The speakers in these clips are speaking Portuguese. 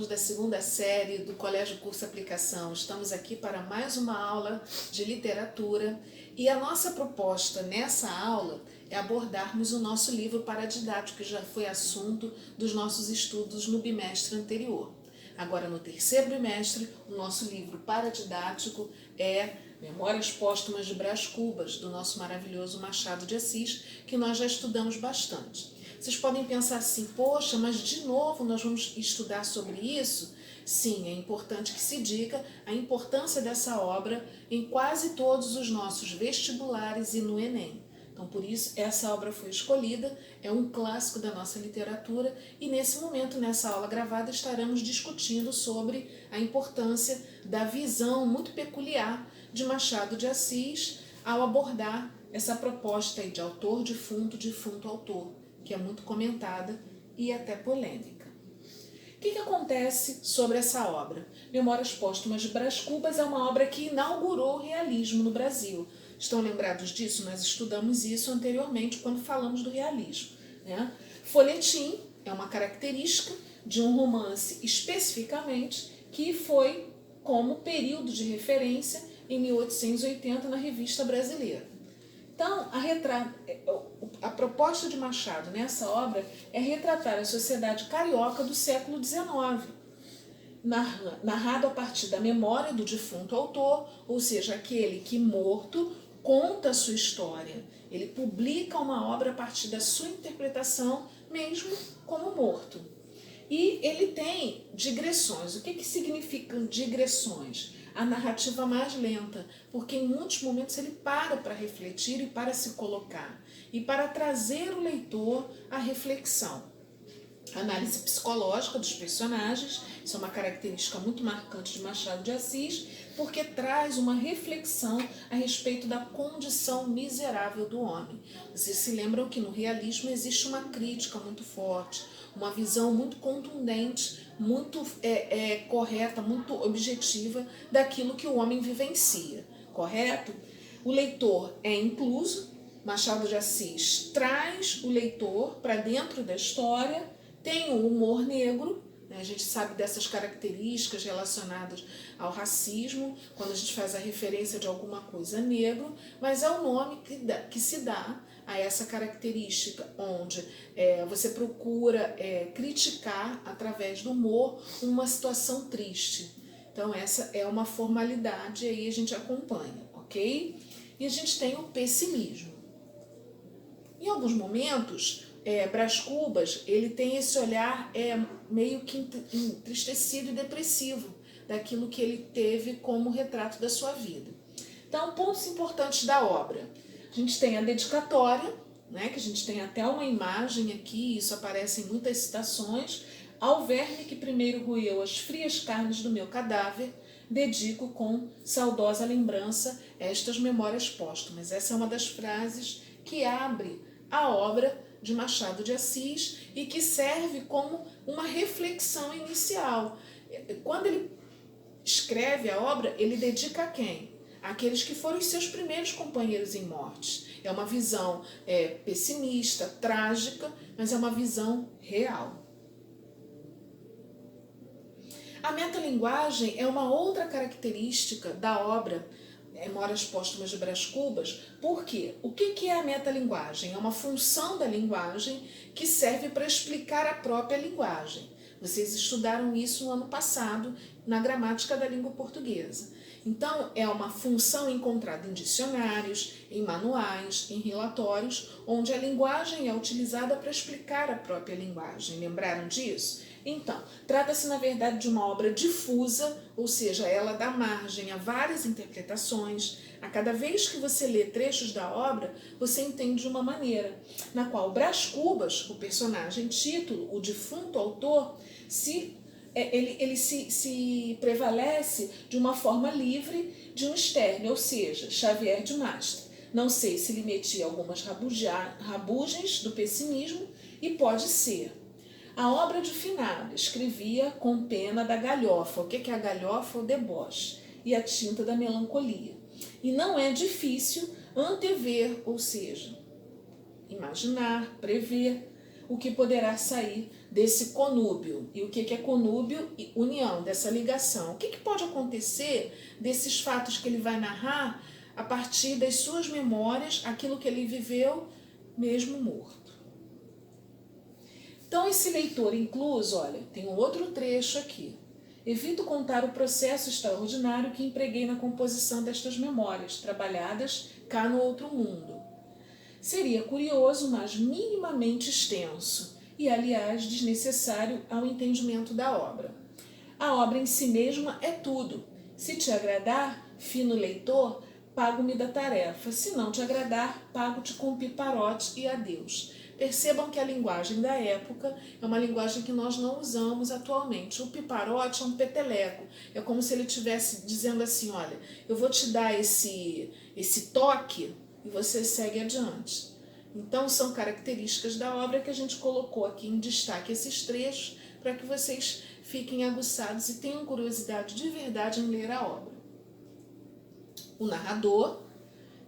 alunos da segunda série do Colégio Curso Aplicação. Estamos aqui para mais uma aula de literatura e a nossa proposta nessa aula é abordarmos o nosso livro paradidático, que já foi assunto dos nossos estudos no bimestre anterior. Agora, no terceiro bimestre, o nosso livro paradidático é Memórias Póstumas de Brás Cubas, do nosso maravilhoso Machado de Assis, que nós já estudamos bastante. Vocês podem pensar assim, poxa, mas de novo nós vamos estudar sobre isso? Sim, é importante que se diga a importância dessa obra em quase todos os nossos vestibulares e no Enem. Então, por isso, essa obra foi escolhida, é um clássico da nossa literatura e nesse momento, nessa aula gravada, estaremos discutindo sobre a importância da visão muito peculiar de Machado de Assis ao abordar essa proposta aí de autor defunto autor, que é muito comentada e até polêmica. O que acontece sobre essa obra? Memórias Póstumas de Brás Cubas é uma obra que inaugurou o realismo no Brasil. Estão lembrados disso? Nós estudamos isso anteriormente quando falamos do realismo, né? Folhetim é uma característica de um romance especificamente que foi como período de referência em 1880 na Revista Brasileira. Então, a proposta de Machado nessa obra é retratar a sociedade carioca do século XIX, narrado a partir da memória do defunto autor, ou seja, aquele que morto conta a sua história. Ele publica uma obra a partir da sua interpretação, mesmo como morto. E ele tem digressões. O que significam digressões? A narrativa mais lenta, porque em muitos momentos ele para refletir e para se colocar, e para trazer o leitor à reflexão. Análise psicológica dos personagens, isso é uma característica muito marcante de Machado de Assis, porque traz uma reflexão a respeito da condição miserável do homem. Vocês se lembram que no realismo existe uma crítica muito forte, uma visão muito contundente, muito correta, muito objetiva daquilo que o homem vivencia, correto? O leitor é incluso, Machado de Assis traz o leitor para dentro da história, tem o humor negro, né? A gente sabe dessas características relacionadas ao racismo, quando a gente faz a referência de alguma coisa negro, mas é o nome que se dá a essa característica, onde você procura criticar, através do humor, uma situação triste. Então essa é uma formalidade, aí a gente acompanha, ok? E a gente tem o pessimismo. Em alguns momentos, Brás Cubas ele tem esse olhar meio que entristecido e depressivo daquilo que ele teve como retrato da sua vida. Então, pontos importantes da obra. A gente tem a dedicatória, né, que a gente tem até uma imagem aqui, isso aparece em muitas citações. Ao verme que primeiro roeu as frias carnes do meu cadáver, dedico com saudosa lembrança estas memórias póstumas. Essa é uma das frases que abre a obra de Machado de Assis e que serve como uma reflexão inicial. Quando ele escreve a obra, ele dedica a quem? Aqueles que foram os seus primeiros companheiros em morte. É uma visão pessimista, trágica, mas é uma visão real. A metalinguagem é uma outra característica da obra Memórias Póstumas de Brás Cubas. Por quê? O que é a metalinguagem? É uma função da linguagem que serve para explicar a própria linguagem. Vocês estudaram isso no ano passado, na gramática da língua portuguesa. Então, é uma função encontrada em dicionários, em manuais, em relatórios, onde a linguagem é utilizada para explicar a própria linguagem. Lembraram disso? Então, trata-se na verdade de uma obra difusa, ou seja, ela dá margem a várias interpretações. A cada vez que você lê trechos da obra, você entende de uma maneira, na qual Brás Cubas, o personagem título, o defunto autor, ele se prevalece de uma forma livre de um externo, ou seja, Xavier de Mestre. Não sei se lhe meti algumas rabugens do pessimismo e pode ser. A obra de finado escrevia com pena da galhofa. O que é a galhofa? O deboche. E a tinta da melancolia. E não é difícil antever, ou seja, imaginar, prever o que poderá sair desse conúbio. E o que é conúbio? União, dessa ligação. O que pode acontecer desses fatos que ele vai narrar a partir das suas memórias, aquilo que ele viveu mesmo morto? Então, esse leitor incluso, olha, tem um outro trecho aqui. Evito contar o processo extraordinário que empreguei na composição destas memórias, trabalhadas cá no outro mundo. Seria curioso, mas minimamente extenso e, aliás, desnecessário ao entendimento da obra. A obra em si mesma é tudo. Se te agradar, fino leitor, pago-me da tarefa. Se não te agradar, pago-te com piparote e adeus. Percebam que a linguagem da época é uma linguagem que nós não usamos atualmente. O piparote é um peteleco. É como se ele estivesse dizendo assim, olha, eu vou te dar esse toque e você segue adiante. Então, são características da obra que a gente colocou aqui em destaque esses trechos para que vocês fiquem aguçados e tenham curiosidade de verdade em ler a obra. O narrador,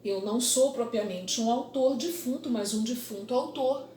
eu não sou propriamente um autor defunto, mas um defunto autor,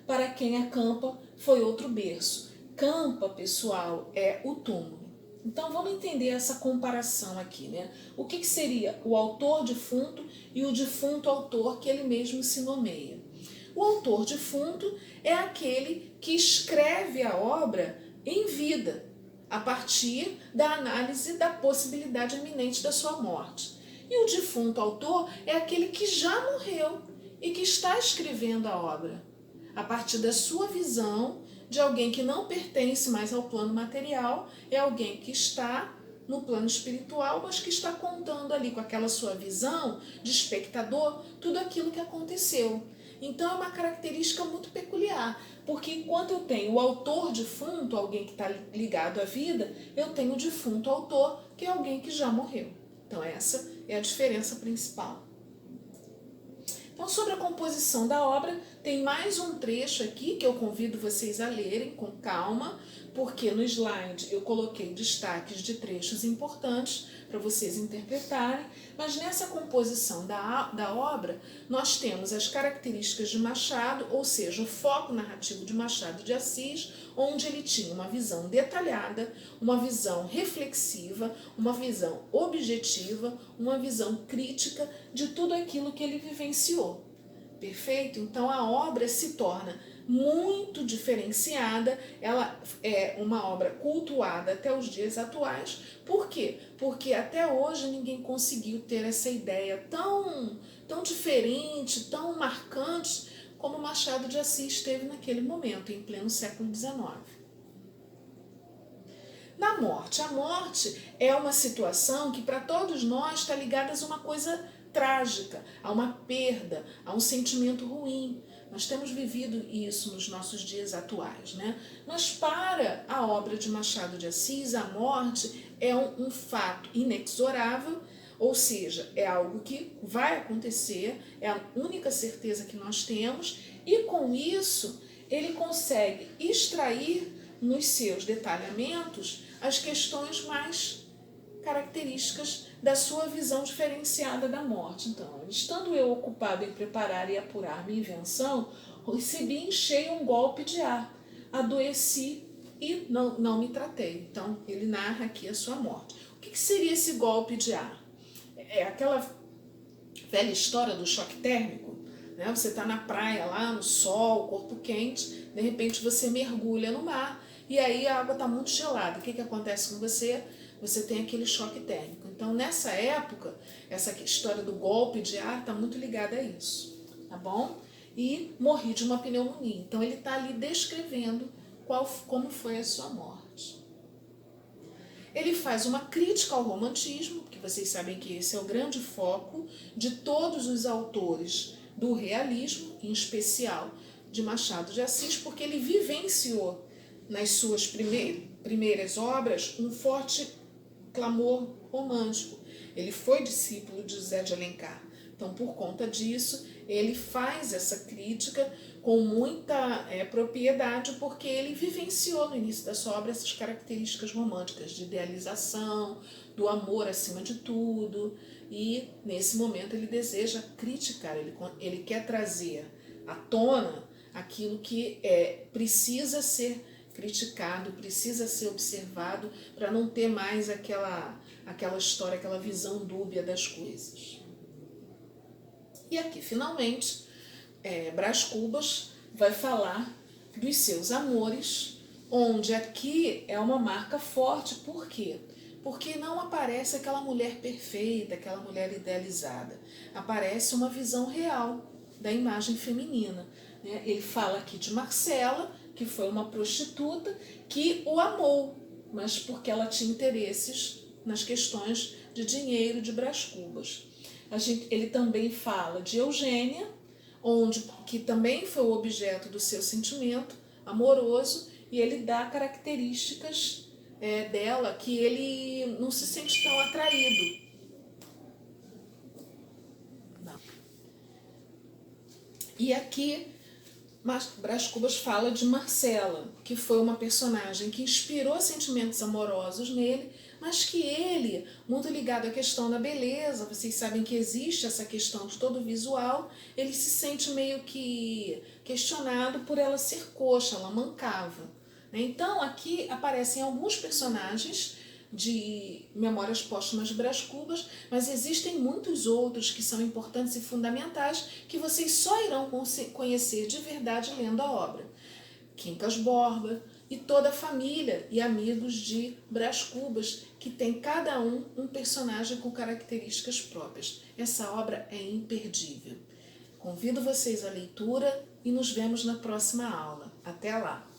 para quem a campa foi outro berço. Campa, pessoal, é o túmulo. Então vamos entender essa comparação aqui, né? O que seria o autor defunto e o defunto autor que ele mesmo se nomeia? O autor defunto é aquele que escreve a obra em vida, a partir da análise da possibilidade iminente da sua morte. E o defunto autor é aquele que já morreu e que está escrevendo a obra, a partir da sua visão de alguém que não pertence mais ao plano material, é alguém que está no plano espiritual, mas que está contando ali com aquela sua visão de espectador tudo aquilo que aconteceu. Então é uma característica muito peculiar, porque enquanto eu tenho o autor defunto, alguém que está ligado à vida, eu tenho o defunto autor, que é alguém que já morreu. Então essa é a diferença principal. Então, sobre a composição da obra, tem mais um trecho aqui que eu convido vocês a lerem com calma, porque no slide eu coloquei destaques de trechos importantes para vocês interpretarem, mas nessa composição da obra nós temos as características de Machado, ou seja, o foco narrativo de Machado de Assis, onde ele tinha uma visão detalhada, uma visão reflexiva, uma visão objetiva, uma visão crítica de tudo aquilo que ele vivenciou. Perfeito? Então a obra se torna muito diferenciada, ela é uma obra cultuada até os dias atuais. Por quê? Porque até hoje ninguém conseguiu ter essa ideia tão diferente, tão marcante como Machado de Assis teve naquele momento, em pleno século XIX. Na morte, a morte é uma situação que para todos nós está ligada a uma coisa trágica, a uma perda, a um sentimento ruim. Nós temos vivido isso nos nossos dias atuais, né? Mas para a obra de Machado de Assis, a morte é um fato inexorável, ou seja, é algo que vai acontecer, é a única certeza que nós temos, e com isso ele consegue extrair nos seus detalhamentos as questões mais características da sua visão diferenciada da morte. Então, estando eu ocupado em preparar e apurar minha invenção, recebi em cheio um golpe de ar, adoeci e não me tratei. Então, ele narra aqui a sua morte. O que seria esse golpe de ar? É aquela velha história do choque térmico, né? Você está na praia lá, no sol, corpo quente, de repente você mergulha no mar e aí a água está muito gelada. O que acontece com você? Você tem aquele choque térmico. Então, nessa época, essa história do golpe de ar está muito ligada a isso, tá bom? E morri de uma pneumonia. Então, ele está ali descrevendo como foi a sua morte. Ele faz uma crítica ao romantismo, porque vocês sabem que esse é o grande foco de todos os autores do realismo, em especial de Machado de Assis, porque ele vivenciou nas suas primeiras obras um forte clamor romântico. Ele foi discípulo de José de Alencar. Então, por conta disso, ele faz essa crítica com muita propriedade, porque ele vivenciou no início da sua obra essas características românticas de idealização, do amor acima de tudo, e nesse momento ele deseja criticar, ele quer trazer à tona aquilo que precisa ser criticado, precisa ser observado para não ter mais aquela história, aquela visão dúbia das coisas. E aqui, finalmente, Brás Cubas vai falar dos seus amores, onde aqui é uma marca forte. Por quê? Porque não aparece aquela mulher perfeita, aquela mulher idealizada. Aparece uma visão real da imagem feminina. Ele fala aqui de Marcela, que foi uma prostituta que o amou, mas porque ela tinha interesses nas questões de dinheiro de Brás Cubas. Ele também fala de Eugênia, que também foi o objeto do seu sentimento amoroso, e ele dá características dela que ele não se sente tão atraído. Não. E aqui Brás Cubas fala de Marcela, que foi uma personagem que inspirou sentimentos amorosos nele, mas que ele, muito ligado à questão da beleza, vocês sabem que existe essa questão de todo visual, ele se sente meio que questionado por ela ser coxa, ela mancava. Então aqui aparecem alguns personagens de Memórias Póstumas de Brás Cubas, mas existem muitos outros que são importantes e fundamentais que vocês só irão conhecer de verdade lendo a obra. Quincas Borba e toda a família e amigos de Brás Cubas, que tem cada um personagem com características próprias. Essa obra é imperdível. Convido vocês à leitura e nos vemos na próxima aula. Até lá!